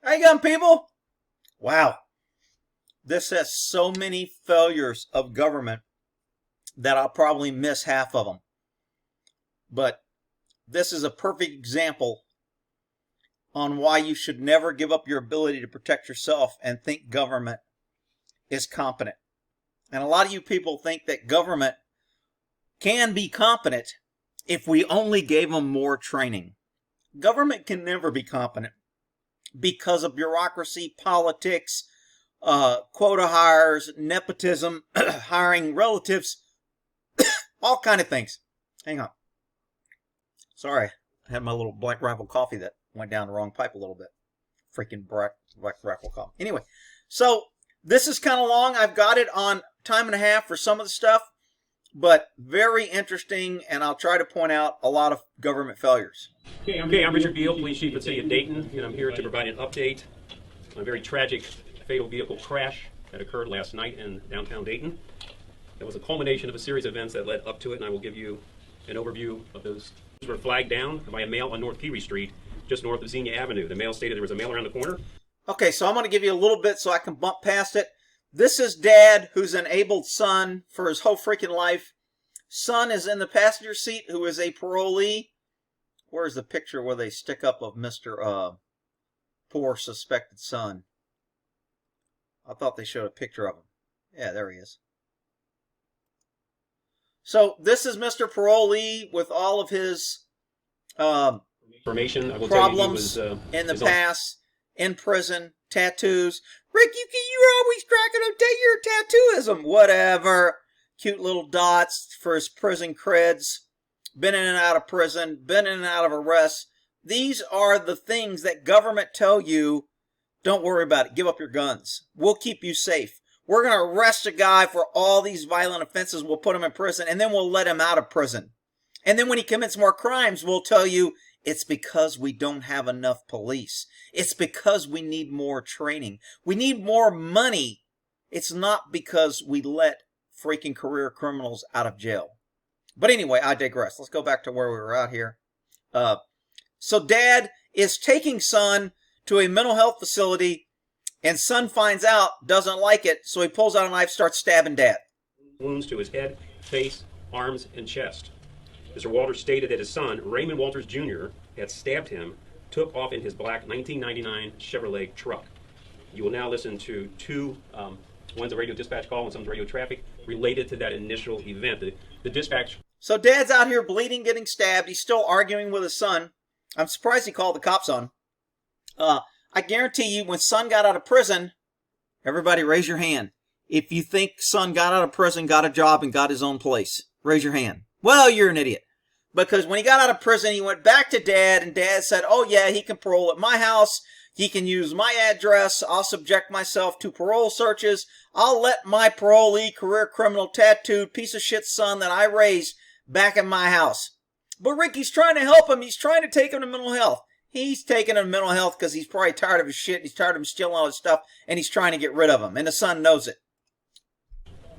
How you going, people? Wow. This has so many failures of government that I'll probably miss half of them. But this is a perfect example on why you should never give up your ability to protect yourself and think government is competent. And a lot of you people think that government can be competent if we only gave them more training. Government can never be competent because of bureaucracy, politics, quota hires, nepotism, hiring relatives, all kind of things. Hang on. Sorry, I had my little Black Rifle coffee that went down the wrong pipe a little bit. Freaking Black Rifle coffee. Anyway, so this is kind of long. I've got it on time and a half for some of the stuff, but very interesting, and I'll try to point out a lot of government failures. Okay, I'm Richard Beal, Police Chief of the City of Dayton, and I'm here to provide an update on a very tragic fatal vehicle crash that occurred last night in downtown Dayton. It was a culmination of a series of events that led up to it, and I will give you an overview of those. Were flagged down by a male on North Peary Street, just north of Xenia Avenue. The male stated there was a male around the corner. Okay, so I'm going to give you a little bit so I can bump past it. This is Dad, who's enabled son for his whole freaking life. Son is in the passenger seat, who is a parolee. Where's the picture where they stick up of Mr. Poor suspected son? I thought they showed a picture of him. Yeah, there he is. So this is Mr. Parolee with all of his Information. I will problems tell you in the past, in prison, tattoos. Rick, you're always cracking up your tattooism. Whatever. Cute little dots for his prison creds. Been in and out of prison. Been in and out of arrests. These are the things that government tell you, don't worry about it. Give up your guns. We'll keep you safe. We're going to arrest a guy for all these violent offenses. We'll put him in prison, and then we'll let him out of prison. And then when he commits more crimes, we'll tell you it's because we don't have enough police. It's because we need more training. We need more money. It's not because we let freaking career criminals out of jail. But anyway, I digress. Let's go back to where we were out here. So Dad is taking son to a mental health facility, and son finds out, doesn't like it, so he pulls out a knife, starts stabbing Dad. Wounds to his head, face, arms, and chest. Mr. Walters stated that his son, Raymond Walters Jr., had stabbed him, took off in his black 1999 Chevrolet truck. You will now listen to two, one's a radio dispatch call and some's radio traffic, related to that initial event. The dispatch... So Dad's out here bleeding, getting stabbed. He's still arguing with his son. I'm surprised he called the cops on. I guarantee you, when son got out of prison, everybody raise your hand. If you think son got out of prison, got a job, and got his own place, raise your hand. Well, you're an idiot. Because when he got out of prison, he went back to Dad, and Dad said, oh yeah, he can parole at my house. He can use my address. I'll subject myself to parole searches. I'll let my parolee, career criminal, tattooed, piece of shit son that I raised back in my house. But Ricky's trying to help him. He's trying to take him to mental health. He's taking him to mental health because he's probably tired of his shit. He's tired of him stealing all his stuff, and he's trying to get rid of him. And the son knows it.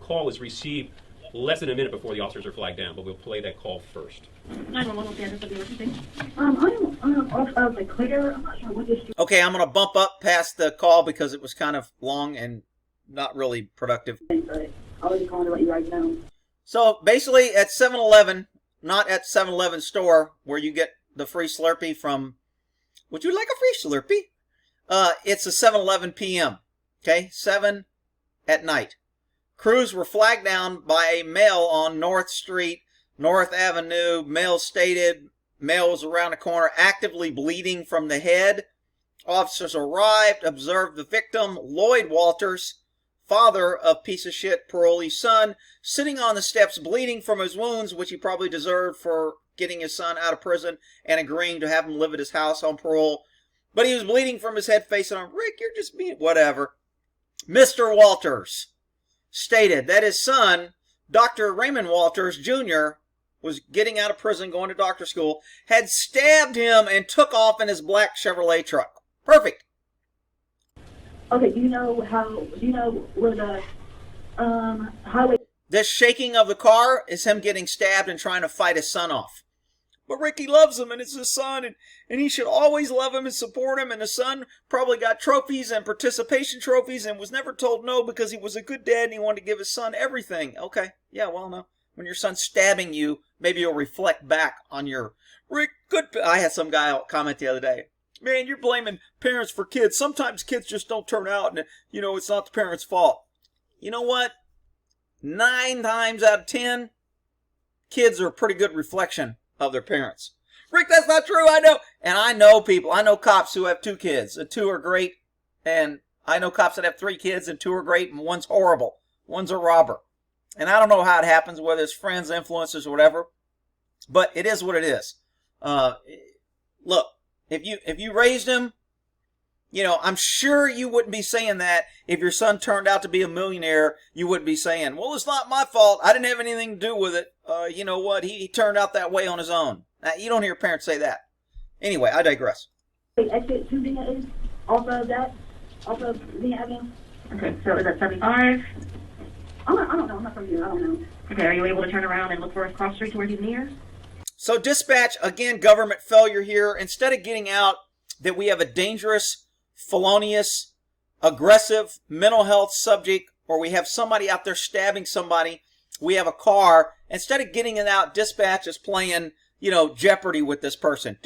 Call was received less than a minute before the officers are flagged down, but we'll play that call first. 911, okay, this will be what you think. I'm off of the clear. I'm not sure what this. Okay, I'm going to bump up past the call because it was kind of long and not really productive. But I was calling to let you guys know. So basically, at 7-Eleven, not at 7-Eleven store where you get the free Slurpee from. Would you like a free Slurpee? It's a 7:11 p.m. Okay, 7 at night. Crews were flagged down by a male on North Street, North Avenue. Male stated, male was around the corner, actively bleeding from the head. Officers arrived, observed the victim, Lloyd Walters, father of piece of shit parolee son, sitting on the steps bleeding from his wounds, which he probably deserved for getting his son out of prison and agreeing to have him live at his house on parole. But he was bleeding from his head, face, and arm. Rick, you're just being whatever. Mr. Walters stated that his son, Dr. Raymond Walters Jr., was getting out of prison, going to doctor school, had stabbed him and took off in his black Chevrolet truck. Perfect. Okay, do you know where the highway? This shaking of the car is him getting stabbed and trying to fight his son off. But Ricky loves him, and it's his son, and he should always love him and support him. And the son probably got trophies and participation trophies and was never told no because he was a good dad and he wanted to give his son everything. Okay, yeah, well, no. When your son's stabbing you, maybe you'll reflect back on your good. I had some guy comment the other day, man, you're blaming parents for kids. Sometimes kids just don't turn out, and it's not the parents' fault. You know what? 9 times out of 10, kids are a pretty good reflection of their parents. Rick, that's not true. I know. And I know people. I know cops who have 2 kids. And 2 are great. And I know cops that have 3 kids and 2 are great and one's horrible. One's a robber. And I don't know how it happens, whether it's friends, influencers, or whatever. But it is what it is. Look, if you raised him, I'm sure you wouldn't be saying that if your son turned out to be a millionaire. You wouldn't be saying, well, it's not my fault. I didn't have anything to do with it. You know what? He turned out that way on his own. You don't hear parents say that. Anyway, I digress. Exit 2 Xenia is off of Xenia Avenue. Okay, so is that 75? I don't know. I'm not from here. I don't know. Okay, are you able to turn around and look for a cross street to where he's near? So dispatch, again, government failure here. Instead of getting out that we have a dangerous, felonious, aggressive mental health subject, or we have somebody out there stabbing somebody, we have a car. Instead of getting it out, dispatch is playing, Jeopardy with this person.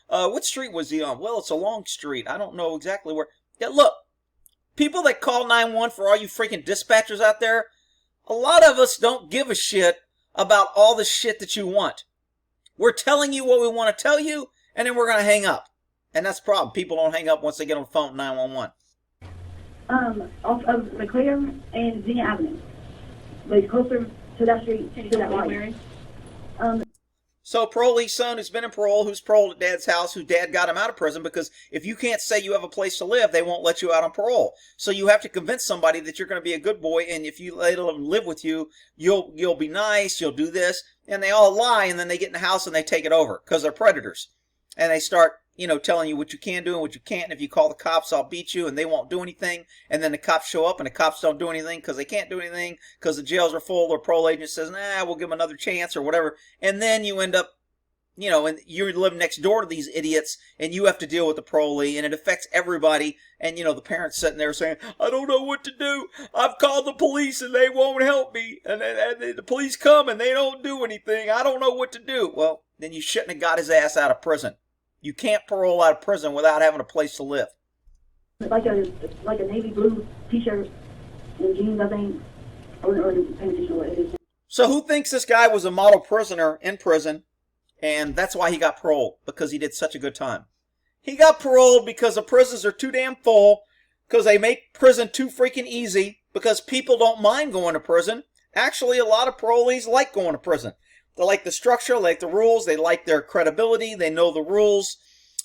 What street was he on? Well, it's a long street. I don't know exactly where. Yeah, look, people that call 911 for all you freaking dispatchers out there, a lot of us don't give a shit about all the shit that you want. We're telling you what we want to tell you, and then we're going to hang up. And that's the problem. People don't hang up once they get on the phone at 911. Off of McClare and Xenia Avenue. But closer to that street, to that light. So Parolee's son, who's been in parole, who's paroled at dad's house, whose dad got him out of prison, because if you can't say you have a place to live, they won't let you out on parole. So you have to convince somebody that you're going to be a good boy, and if you let them live with you, you'll be nice, you'll do this, and they all lie, and then they get in the house and they take it over because they're predators. And they start, telling you what you can do and what you can't. And if you call the cops, I'll beat you, and they won't do anything. And then the cops show up, and the cops don't do anything because they can't do anything because the jails are full. Their parole agent says, nah, we'll give them another chance or whatever. And then you end up, and you live next door to these idiots, and you have to deal with the parolee, and it affects everybody. And, the parents sitting there saying, I don't know what to do. I've called the police, and they won't help me. And the police come, and they don't do anything. I don't know what to do. Well, then you shouldn't have got his ass out of prison. You can't parole out of prison without having a place to live. Like a navy blue t-shirt and jeans, I think. Or paying attention to what it is. So who thinks this guy was a model prisoner in prison, and that's why he got paroled? Because he did such a good time. He got paroled because the prisons are too damn full, because they make prison too freaking easy, because people don't mind going to prison. Actually, a lot of parolees like going to prison. They like the structure, they like the rules, they like their credibility, they know the rules.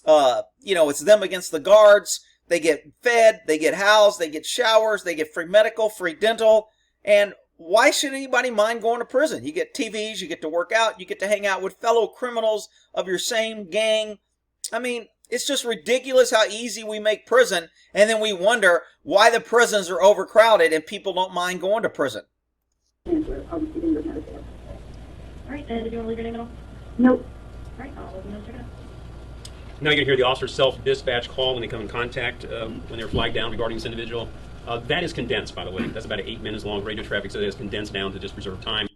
It's them against the guards. They get fed, they get housed, they get showers, they get free medical, free dental. And why should anybody mind going to prison? You get TVs, you get to work out, you get to hang out with fellow criminals of your same gang. I mean, it's just ridiculous how easy we make prison, and then we wonder why the prisons are overcrowded and people don't mind going to prison. All right, did you want to leave your name at all? Nope. All right, I'll open those. Check it out. Now you're going to hear the officer's self-dispatch call when they come in contact, when they're flagged down regarding this individual. That is condensed, by the way. That's about 8 minutes long radio traffic, so that is condensed down to just preserve time.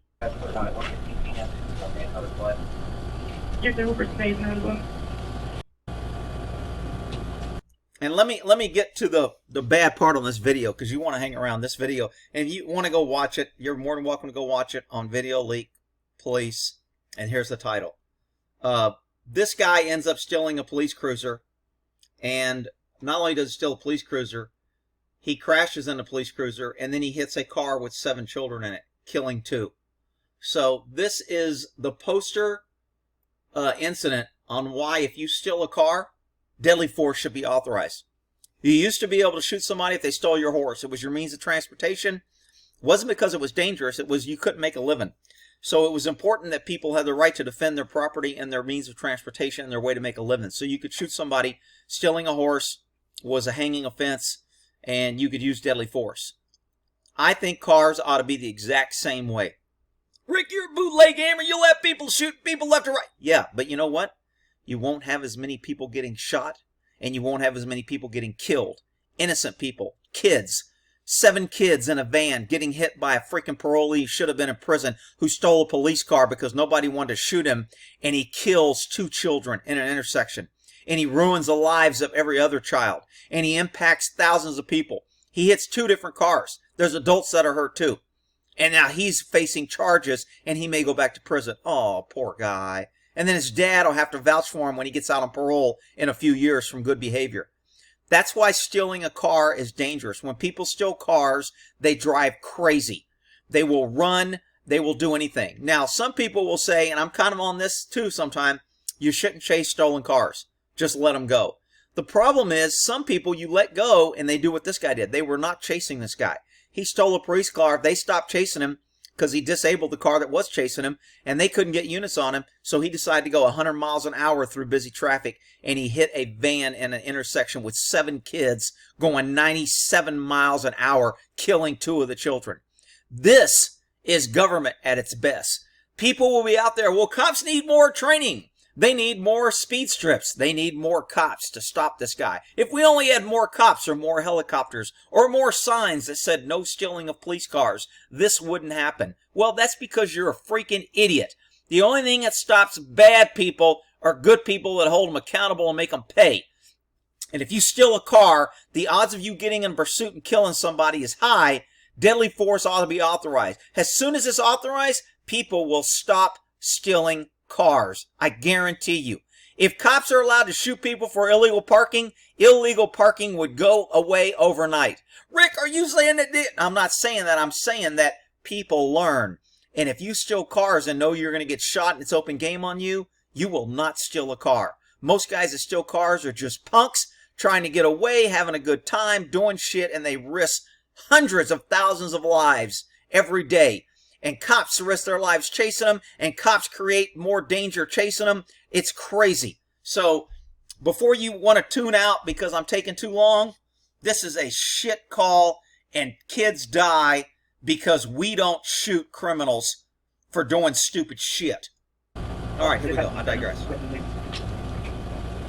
And let me get to the bad part on this video, because you want to hang around this video. And if you want to go watch it, you're more than welcome to go watch it on Video Leak Police. And here's the title. This guy ends up stealing a police cruiser. And not only does he steal a police cruiser, he crashes in the police cruiser, and then he hits a car with 7 children in it, killing 2. So this is the poster incident on why if you steal a car, deadly force should be authorized. You used to be able to shoot somebody if they stole your horse. It was your means of transportation. It wasn't because it was dangerous. It was you couldn't make a living. So it was important that people had the right to defend their property and their means of transportation and their way to make a living. So you could shoot somebody. Stealing a horse was a hanging offense, and you could use deadly force. I think cars ought to be the exact same way. Rick, you're a bootleg gamer. You'll have people shoot people left and right. Yeah, but you know what? You won't have as many people getting shot, and you won't have as many people getting killed. Innocent people, kids. 7 kids in a van getting hit by a freaking parolee who should have been in prison, who stole a police car because nobody wanted to shoot him, and he kills 2 children in an intersection. And he ruins the lives of every other child. And he impacts thousands of people. He hits 2 different cars. There's adults that are hurt too. And now he's facing charges, and he may go back to prison. Oh, poor guy. And then his dad will have to vouch for him when he gets out on parole in a few years from good behavior. That's why stealing a car is dangerous. When people steal cars, they drive crazy. They will run. They will do anything. Now, some people will say, and I'm kind of on this too sometime, you shouldn't chase stolen cars. Just let them go. The problem is, some people you let go and they do what this guy did. They were not chasing this guy. He stole a police car. They stopped chasing him because he disabled the car that was chasing him, and they couldn't get units on him, so he decided to go 100 miles an hour through busy traffic, and he hit a van in an intersection with 7 kids going 97 miles an hour, killing 2 of the children. This is government at its best. People will be out there, well, cops need more training. They need more speed strips. They need more cops to stop this guy. If we only had more cops or more helicopters or more signs that said no stealing of police cars, this wouldn't happen. Well, that's because you're a freaking idiot. The only thing that stops bad people are good people that hold them accountable and make them pay. And if you steal a car, the odds of you getting in pursuit and killing somebody is high. Deadly force ought to be authorized. As soon as it's authorized, people will stop stealing cars. I guarantee you. If cops are allowed to shoot people for illegal parking would go away overnight. Rick, are you saying that? I'm not saying that. I'm saying that people learn. And if you steal cars and know you're going to get shot and it's open game on you, you will not steal a car. Most guys that steal cars are just punks trying to get away, having a good time, doing shit, and they risk hundreds of thousands of lives every day. And cops risk their lives chasing them, and cops create more danger chasing them. It's crazy. So, before you want to tune out because I'm taking too long, this is a shit call, and kids die because we don't shoot criminals for doing stupid shit. All right, here we go. I digress.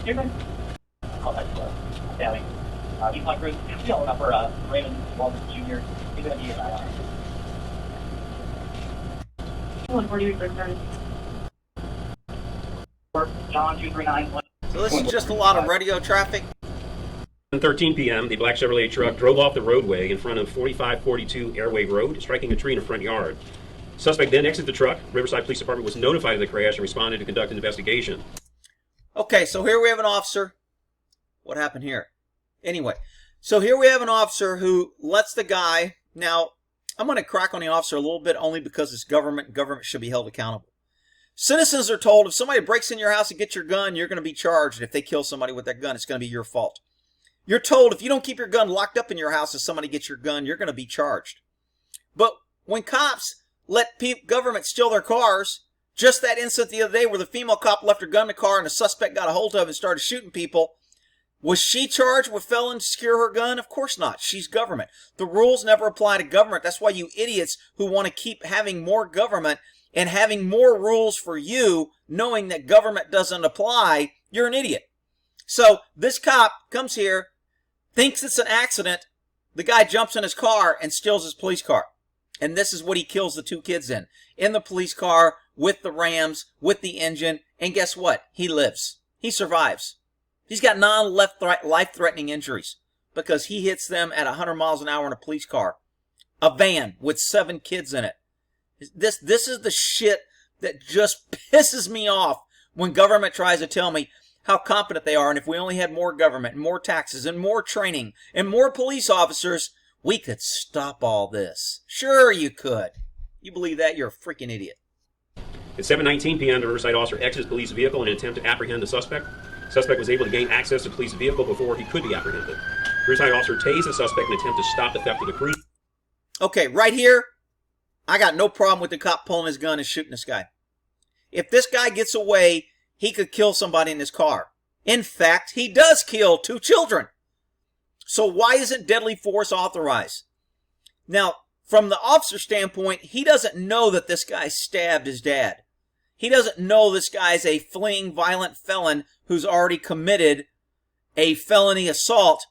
You're good. Oh, that's Sally. He's my group. For Raymond Walters Jr. He's going to be in 140 John 239. So this is just a lot of radio traffic. At 13 p.m., the black Chevrolet truck drove off the roadway in front of 4542 Airway Road, striking a tree in the front yard. Suspect then exited the truck. Riverside Police Department was notified of the crash and responded to conduct an investigation. Okay, so here we have an officer. What happened here? Anyway, so here we have an officer who lets the guy... Now, I'm going to crack on the officer a little bit only because it's government and government should be held accountable. Citizens are told if somebody breaks in your house and gets your gun, you're going to be charged. And if they kill somebody with that gun, it's going to be your fault. You're told if you don't keep your gun locked up in your house and somebody gets your gun, you're going to be charged. But when cops let government steal their cars, just that incident the other day where the female cop left her gun in the car and the suspect got a hold of it and started shooting people, was she charged with failing to secure her gun? Of course not. She's government. The rules never apply to government. That's why you idiots who want to keep having more government and having more rules for you, knowing that government doesn't apply, you're an idiot. So this cop comes here, thinks it's an accident. The guy jumps in his car and steals his police car. And this is what he kills the 2 kids in the police car, with the Rams, with the engine. And guess what? He lives. He survives. He's got life-threatening injuries because he hits them at 100 miles an hour in a police car. A van with 7 kids in it. This is the shit that just pisses me off when government tries to tell me how competent they are. And if we only had more government, and more taxes, and more training, and more police officers, we could stop all this. Sure you could. You believe that? You're a freaking idiot. At 7:19 p.m., the Riverside officer exits police vehicle in an attempt to apprehend the suspect. Suspect was able to gain access to the police vehicle before he could be apprehended. Riverside officer tased the suspect in an attempt to stop the theft of the cruise. Okay, right here, I got no problem with the cop pulling his gun and shooting this guy. If this guy gets away, he could kill somebody in his car. In fact, he does kill 2 children. So why isn't deadly force authorized? Now, From the officer's standpoint, he doesn't know that this guy stabbed his dad. He doesn't know this guy's a fleeing violent felon who's already committed a felony assault,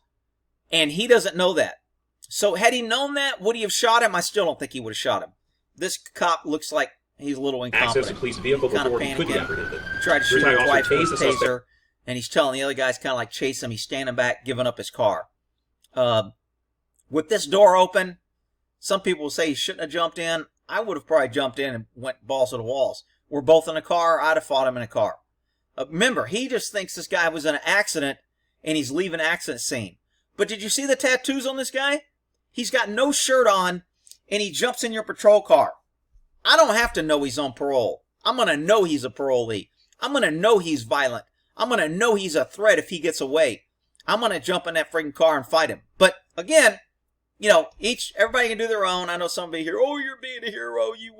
and he doesn't know that. So had he known that, would he have shot him? I still don't think he would have shot him. This cop looks like he's a little incompetent. Access to police vehicle before he could be apprehended. Tried to shoot his wife with a taser, and he's telling the other guys kind of like chase him. He's standing back, giving up his car. With this door open, some people will say he shouldn't have jumped in. I would have probably jumped in and went balls to the walls. We're both in a car. I'd have fought him in a car. Remember, he just thinks this guy was in an accident, and he's leaving an accident scene. But did you see the tattoos on this guy? He's got no shirt on, and he jumps in your patrol car. I don't have to know he's on parole. I'm going to know he's a parolee. I'm going to know he's violent. I'm going to know he's a threat if he gets away. I'm going to jump in that freaking car and fight him. But again, you know, everybody can do their own. I know somebody here, oh, you're being a hero. You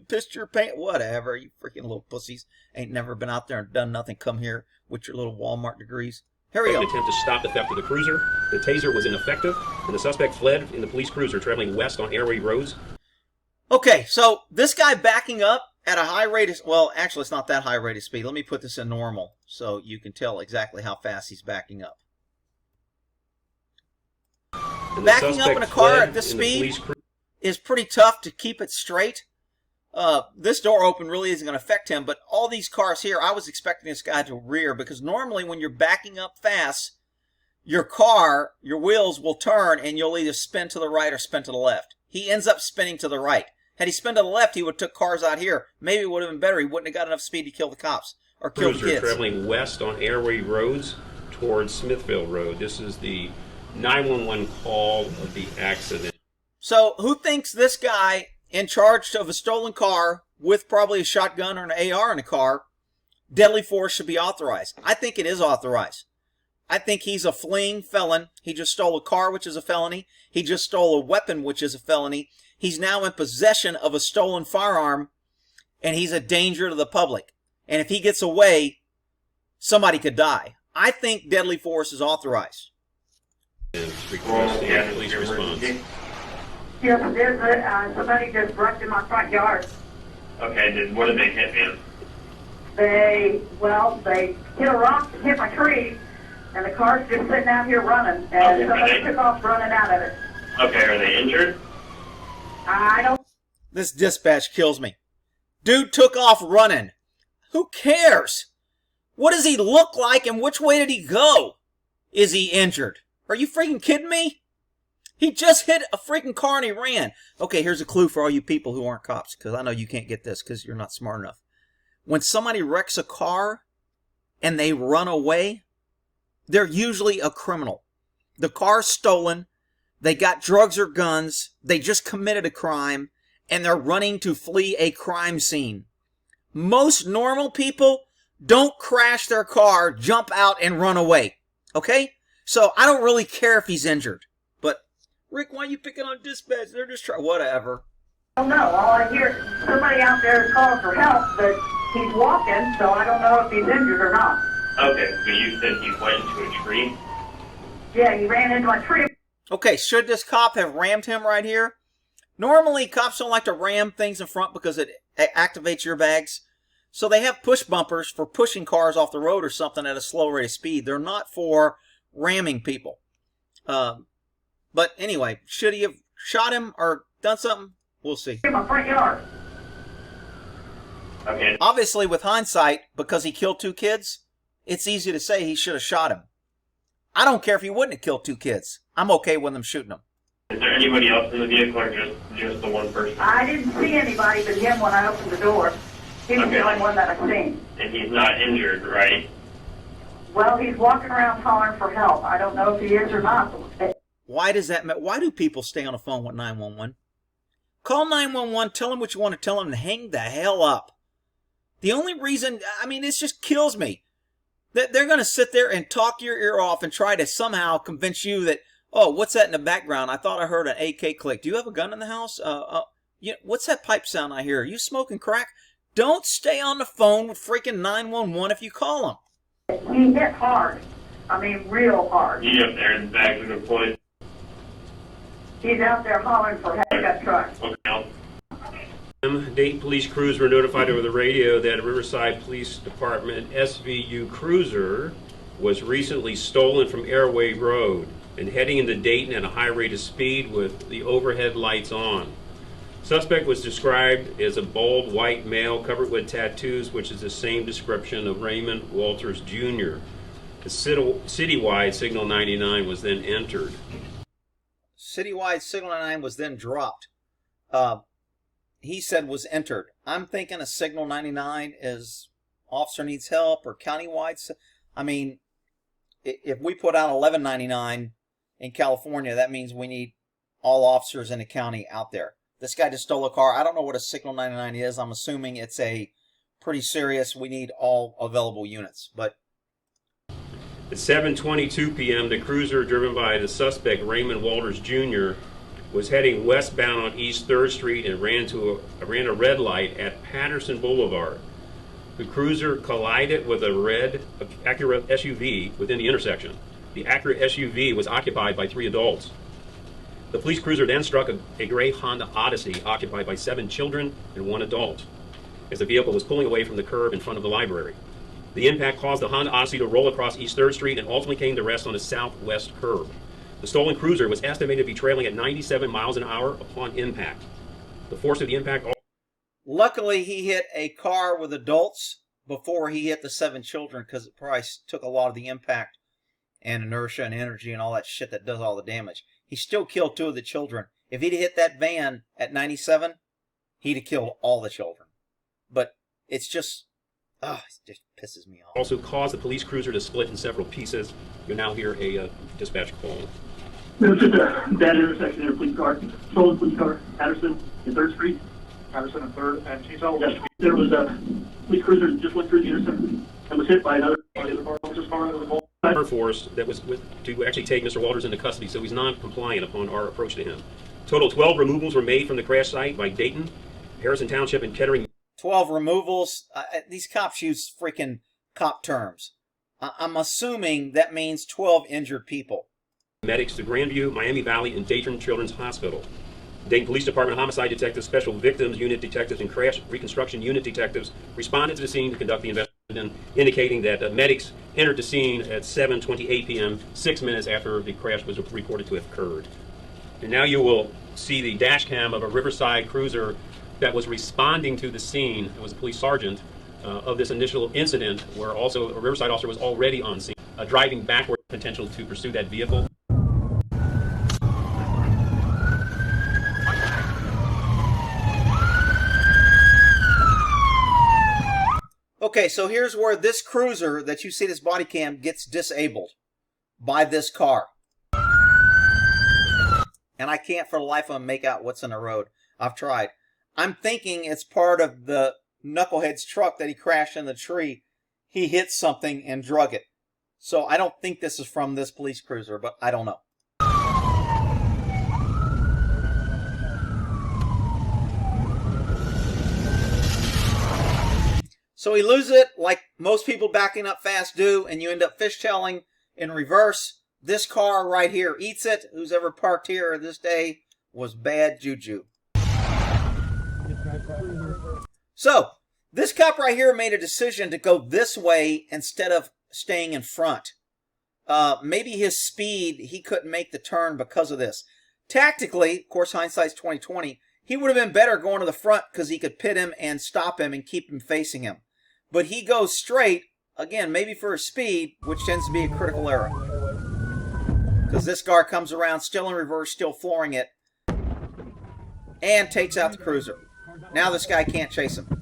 pissed your pants. Whatever, you freaking little pussies. Ain't never been out there and done nothing. Come here with your little Walmart degrees. Here we go. Attempt to stop the theft of the cruiser. The taser was ineffective, and the suspect fled in the police cruiser traveling west on airway roads. Okay, so this guy backing up at a high rate of, well, actually it's not that high rate of speed. Let me put this in normal so you can tell exactly how fast he's backing up. Backing up in a car at this speed is pretty tough to keep it straight. This door open really isn't going to affect him, but all these cars here, I was expecting this guy to rear, because normally when you're backing up fast, your car, your wheels will turn and you'll either spin to the right or spin to the left. He ends up spinning to the right. Had he spun to the left, he would have took cars out here. Maybe it would have been better. He wouldn't have got enough speed to kill the cops or kill the kids. Traveling west on airway roads towards Smithville Road. This is the 911 call of the accident. So who thinks this guy in charge of a stolen car with probably a shotgun or an AR in the car, deadly force should be authorized? I think it is authorized. I think he's a fleeing felon. He just stole a car, which is a felony. He just stole a weapon, which is a felony. He's now in possession of a stolen firearm, and he's a danger to the public. And if he gets away, somebody could die. I think deadly force is authorized. Requesting police response. Yes, there's somebody just rushed in my front yard. Okay, what did they hit, man? They hit a rock, hit my tree, and the car's just sitting out here running, and somebody took off running out of it. Okay, are they injured? I don't... This dispatch kills me. Dude took off running. Who cares? What does he look like, and which way did he go? Is he injured? Are you freaking kidding me? He just hit a freaking car and he ran. Okay, here's a clue for all you people who aren't cops, because I know you can't get this because you're not smart enough. When somebody wrecks a car and they run away, they're usually a criminal. The car's stolen, they got drugs or guns, they just committed a crime, and they're running to flee a crime scene. Most normal people don't crash their car, jump out, and run away. Okay? So I don't really care if he's injured. But, Rick, why are you picking on dispatch? They're just trying, whatever. I don't know. All I hear, somebody out there is calling for help, but he's walking, so I don't know if he's injured or not. Okay, so you said he went into a tree? Yeah, he ran into a tree. Okay, should this cop have rammed him right here? Normally, cops don't like to ram things in front because it activates your bags. So they have push bumpers for pushing cars off the road or something at a slow rate of speed. They're not for ramming people. But anyway, should he have shot him or done something? We'll see. In my front yard. Okay. Obviously, with hindsight, because he killed 2 kids, it's easy to say he should have shot him. I don't care if he wouldn't have killed 2 kids. I'm okay with him shooting them. Is there anybody else in the vehicle or just the one person? I didn't see anybody but him when I opened the door. He was the only one that I seen. And he's not injured, right? Well, he's walking around hollering for help. I don't know if he is or not. Why does that matter? Why do people stay on the phone with 911? Call 911, tell them what you want to tell them, and hang the hell up. The only reason, I mean, this just kills me. That they're going to sit there and talk your ear off and try to somehow convince you that, oh, what's that in the background? I thought I heard an AK click. Do you have a gun in the house? What's that pipe sound I hear? Are you smoking crack? Don't stay on the phone with freaking 911 if you call them. He hit hard. I mean, real hard. He up there in the back of the foot. He's out there hollering for help. pickup truck. Okay, now, Dayton police crews were notified over the radio that a Riverside Police Department SVU cruiser was recently stolen from Airway Road and heading into Dayton at a high rate of speed with the overhead lights on. Suspect was described as a bald white male covered with tattoos, which is the same description of Raymond Walters Jr. The citywide Signal 99 was then entered. Citywide Signal 99 was then dropped. He said was entered. I'm thinking a Signal 99 is officer needs help or countywide. I mean, if we put out 1199 in California, that means we need all officers in the county out there. This guy just stole a car. I don't know what a Signal 99 is. I'm assuming it's a pretty serious, we need all available units. But At 7:22 p.m., the cruiser driven by the suspect, Raymond Walters Jr., was heading westbound on East 3rd Street and ran a red light at Patterson Boulevard. The cruiser collided with a red Acura SUV within the intersection. The Acura SUV was occupied by 3 adults. The police cruiser then struck a gray Honda Odyssey occupied by 7 children and 1 adult as the vehicle was pulling away from the curb in front of the library. The impact caused the Honda Odyssey to roll across East 3rd Street and ultimately came to rest on the southwest curb. The stolen cruiser was estimated to be trailing at 97 miles an hour upon impact. The force of the impact... luckily, he hit a car with adults before he hit the 7 children, because it probably took a lot of the impact and inertia and energy and all that shit that does all the damage. He still killed 2 of the children. If he'd hit that van at 97, he'd have killed all the children. But it's just, it just pisses me off. also caused the police cruiser to split in several pieces. You'll now hear a dispatch call. There was just a bad intersection there, police car, stolen police car, Patterson and 3rd Street. Patterson and 3rd, and she's all Yes, there was a police cruiser that just went through the intersection and was hit by another officer's car that was involved. Our force that was to actually take Mr. Walters into custody, so he's non-compliant upon our approach to him. Total 12 removals were made from the crash site by Dayton, Harrison Township, and Kettering 12 removals. These cops use freaking cop terms. I'm assuming that means 12 injured people. medics to Grandview, Miami Valley, and Dayton Children's Hospital. Dayton Police Department Homicide Detectives, Special Victims Unit Detectives, and Crash Reconstruction Unit Detectives responded to the scene to conduct the investigation, indicating that medics entered the scene at 7:28 p.m., 6 minutes after the crash was reported to have occurred. And now you will see the dash cam of a Riverside cruiser that was responding to the scene. It was a police sergeant of this initial incident, where also a Riverside officer was already on scene, driving backward, potential to pursue that vehicle. Okay, so here's where this cruiser that you see this body cam gets disabled by this car. And I can't for the life of them make out what's in the road. I've tried. I'm thinking it's part of the knucklehead's truck that he crashed in the tree. He hit something and drug it. So I don't think this is from this police cruiser, but I don't know. So he loses it like most people backing up fast do, and you end up fishtailing in reverse. This car right here eats it. Who's ever parked here this day was bad juju. So this cop right here made a decision to go this way instead of staying in front. Maybe his speed, he couldn't make the turn because of this. Tactically, of course, hindsight's 20/20. He would have been better going to the front because he could pit him and stop him and keep him facing him. But he goes straight, again, maybe for his speed, which tends to be a critical error. Because this car comes around, still in reverse, still flooring it, and takes out the cruiser. Now this guy can't chase him.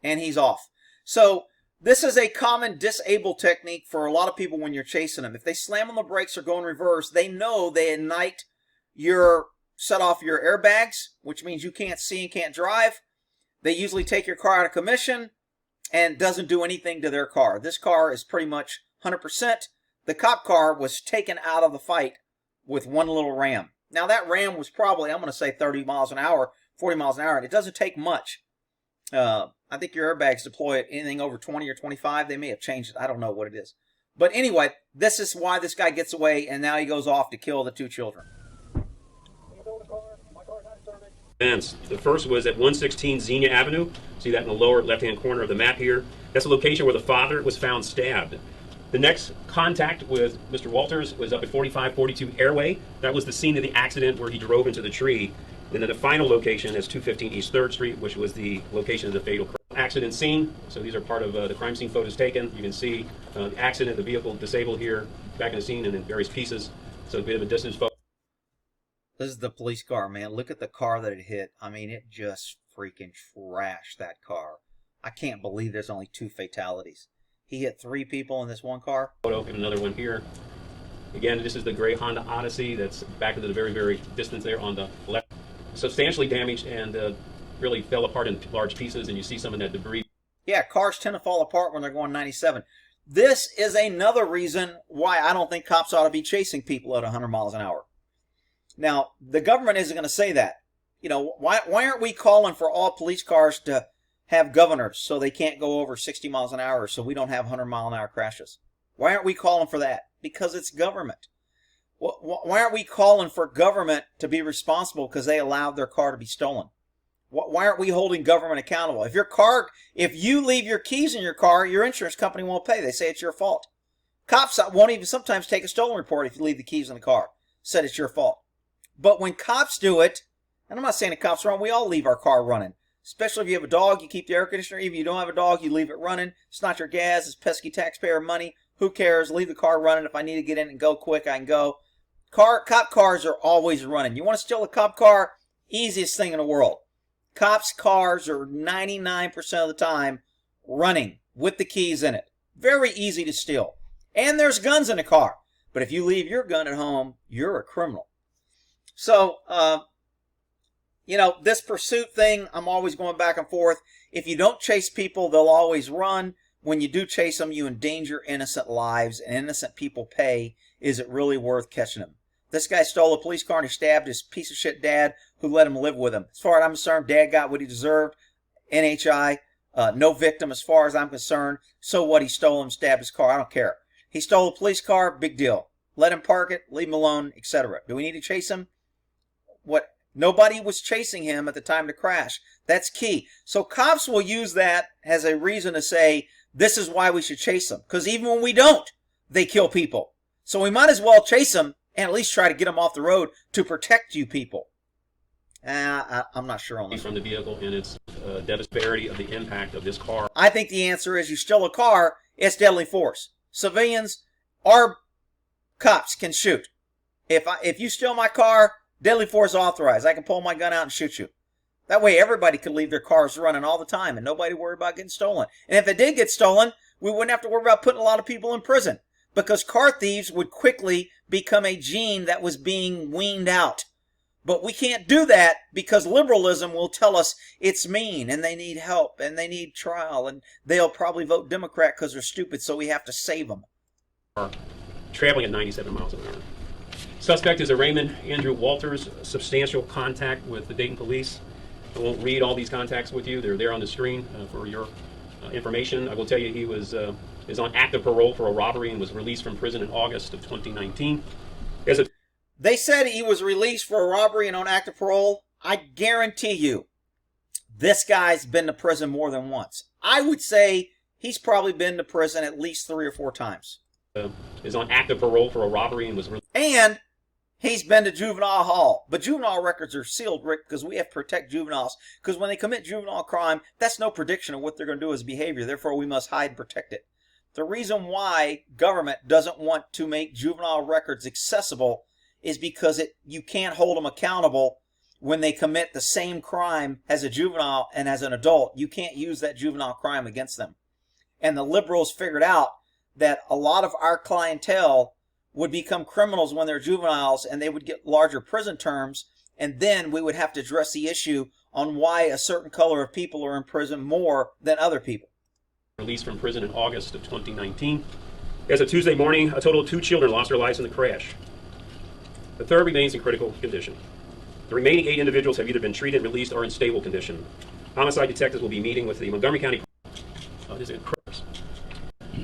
And he's off. So this is a common disable technique for a lot of people when you're chasing them. If they slam on the brakes or go in reverse, they know they ignite set off your airbags, which means you can't see and can't drive. They usually take your car out of commission and doesn't do anything to their car. This car is pretty much 100%. The cop car was taken out of the fight with one little ram. Now that ram was probably, I'm going to say 30 miles an hour, 40 miles an hour, and it doesn't take much. I think your airbags deploy at anything over 20 or 25. They may have changed it. I don't know what it is. But anyway, this is why this guy gets away, and now he goes off to kill the 2 children. events. The first was at 116 Xenia Avenue. See that in the lower left-hand corner of the map here. That's the location where the father was found stabbed. The next contact with Mr. Walters was up at 4542 Airway. That was the scene of the accident where he drove into the tree. And then the final location is 215 East 3rd Street, which was the location of the fatal accident scene. So these are part of the crime scene photos taken. You can see the accident, the vehicle disabled here, back in the scene and in various pieces. So a bit of a distance photo. This is the police car, man. Look at the car that it hit. I mean, it just freaking trashed that car. I can't believe there's only 2 fatalities. He hit 3 people in this one car. Photo and another one here. Again, this is the gray Honda Odyssey that's back into the very, very distance there on the left. Substantially damaged and really fell apart in large pieces, and you see some of that debris. Yeah, cars tend to fall apart when they're going 97. This is another reason why I don't think cops ought to be chasing people at 100 miles an hour. Now, the government isn't going to say that. You know, why aren't we calling for all police cars to have governors so they can't go over 60 miles an hour so we don't have 100-mile-an-hour crashes? Why aren't we calling for that? Because it's government. Why aren't we calling for government to be responsible because they allowed their car to be stolen? Why aren't we holding government accountable? If you leave your keys in your car, your insurance company won't pay. They say it's your fault. Cops won't even sometimes take a stolen report if you leave the keys in the car. Said it's your fault. But when cops do it, and I'm not saying the cops are wrong, we all leave our car running. Especially if you have a dog, you keep the air conditioner. Even if you don't have a dog, you leave it running. It's not your gas, it's pesky taxpayer money. Who cares? Leave the car running. If I need to get in and go quick, I can go. Cop cars are always running. You want to steal a cop car? Easiest thing in the world. Cops' cars are 99% of the time running with the keys in it. Very easy to steal. And there's guns in the car. But if you leave your gun at home, you're a criminal. So, you know, this pursuit thing, I'm always going back and forth. If you don't chase people, they'll always run. When you do chase them, you endanger innocent lives, and innocent people pay. Is it really worth catching them? This guy stole a police car and he stabbed his piece of shit dad who let him live with him. As far as I'm concerned, dad got what he deserved. NHI, no victim as far as I'm concerned. So what? He stole him, stabbed his car. I don't care. He stole a police car, big deal. Let him park it, leave him alone, etc. Do we need to chase him? What? Nobody was chasing him at the time of the crash. That's key. So cops will use that as a reason to say, this is why we should chase them. Because even when we don't, they kill people. So we might as well chase them and at least try to get them off the road to protect you people. I'm not sure on this. From the vehicle and its disparity of the impact of this car. I think the answer is you steal a car, it's deadly force. Civilians or cops can shoot. If you steal my car, deadly force authorized. I can pull my gun out and shoot you. That way everybody could leave their cars running all the time and nobody worry about getting stolen. And if it did get stolen, we wouldn't have to worry about putting a lot of people in prison. Because car thieves would quickly become a gene that was being weaned out. But we can't do that because liberalism will tell us it's mean and they need help and they need trial and they'll probably vote Democrat because they're stupid, so we have to save them. Traveling at 97 miles an hour. Suspect is a Raymond Andrew Walters, substantial contact with the Dayton police. I won't read all these contacts with you. They're there on the screen for your information. I will tell you he is on active parole for a robbery and was released from prison in August of 2019. They said he was released for a robbery and on active parole. I guarantee you, this guy's been to prison more than once. I would say he's probably been to prison at least 3 or 4 times. Is on active parole for a robbery and was released. And he's been to juvenile hall. But juvenile records are sealed, Rick, because we have to protect juveniles. Because when they commit juvenile crime, that's no prediction of what they're going to do as behavior. Therefore, we must hide and protect it. The reason why government doesn't want to make juvenile records accessible is because you can't hold them accountable when they commit the same crime as a juvenile and as an adult. You can't use that juvenile crime against them. And the liberals figured out that a lot of our clientele would become criminals when they're juveniles and they would get larger prison terms, and then we would have to address the issue on why a certain color of people are in prison more than other people. Released from prison in August of 2019. As of Tuesday morning, a total of 2 children lost their lives in the crash. The third remains in critical condition. The remaining 8 individuals have either been treated, released, or in stable condition. Homicide detectives will be meeting with the Montgomery County.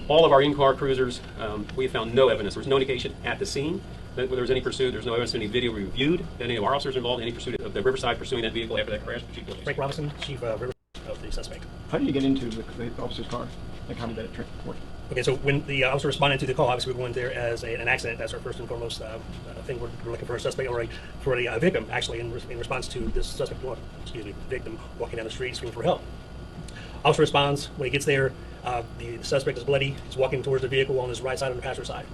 All of our in-car cruisers, we have found no evidence. There was no indication at the scene that there was any pursuit. There's no evidence of any video reviewed that any of our officers involved in any pursuit of the Riverside pursuing that vehicle after that crash. Frank Robinson, Chief of the suspect. How did you get into the officer's car? Like, how did that work? Okay, so when the officer responded to the call, obviously we're going there as an accident. That's our first and foremost thing. We're looking for a suspect or for a victim, actually, in response to this suspect, victim walking down the street screaming for help. Officer responds. When he gets there, the suspect is bloody. He's walking towards the vehicle on his right side and the passenger side.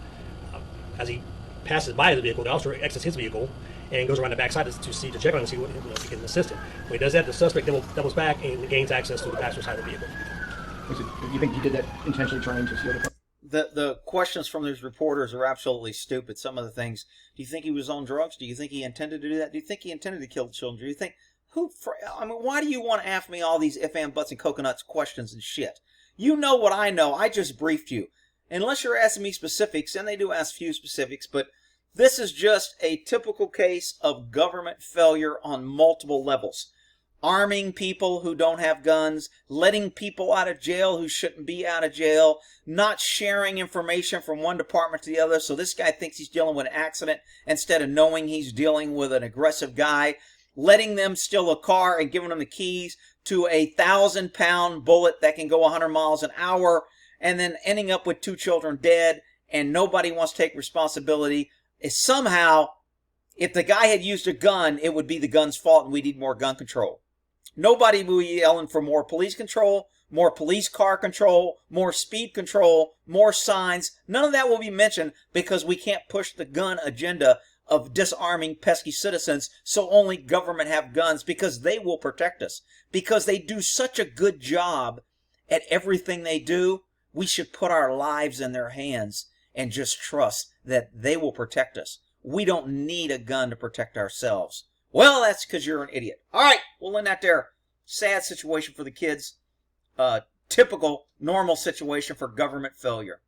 As he passes by the vehicle, the officer exits his vehicle and goes around the back side to check on and see what if he can assist him. When he does that, the suspect doubles back and gains access to the passenger side of the vehicle. You think he did that intentionally trying to steal the car? The questions from these reporters are absolutely stupid. Some of the things. Do you think he was on drugs? Do you think he intended to do that? Do you think he intended to kill the children? Do you think why do you want to ask me all these if and buts and coconuts questions and shit? You know what I know. I just briefed you. Unless you're asking me specifics, and they do ask few specifics, but this is just a typical case of government failure on multiple levels. Arming people who don't have guns, letting people out of jail who shouldn't be out of jail, not sharing information from one department to the other. So this guy thinks he's dealing with an accident instead of knowing he's dealing with an aggressive guy. Letting them steal a car and giving them the keys to a 1,000-pound bullet that can go 100 miles an hour, and then ending up with 2 children dead, and nobody wants to take responsibility. Is somehow, if the guy had used a gun, it would be the gun's fault and we need more gun control. Nobody will be yelling for more police control, more police car control, more speed control, more signs. None of that will be mentioned because we can't push the gun agenda of disarming pesky citizens, so only government have guns because they will protect us. Because they do such a good job at everything they do, we should put our lives in their hands and just trust that they will protect us. We don't need a gun to protect ourselves. Well, that's because you're an idiot. All right, we'll end that there. Sad situation for the kids. Typical, normal situation for government failure.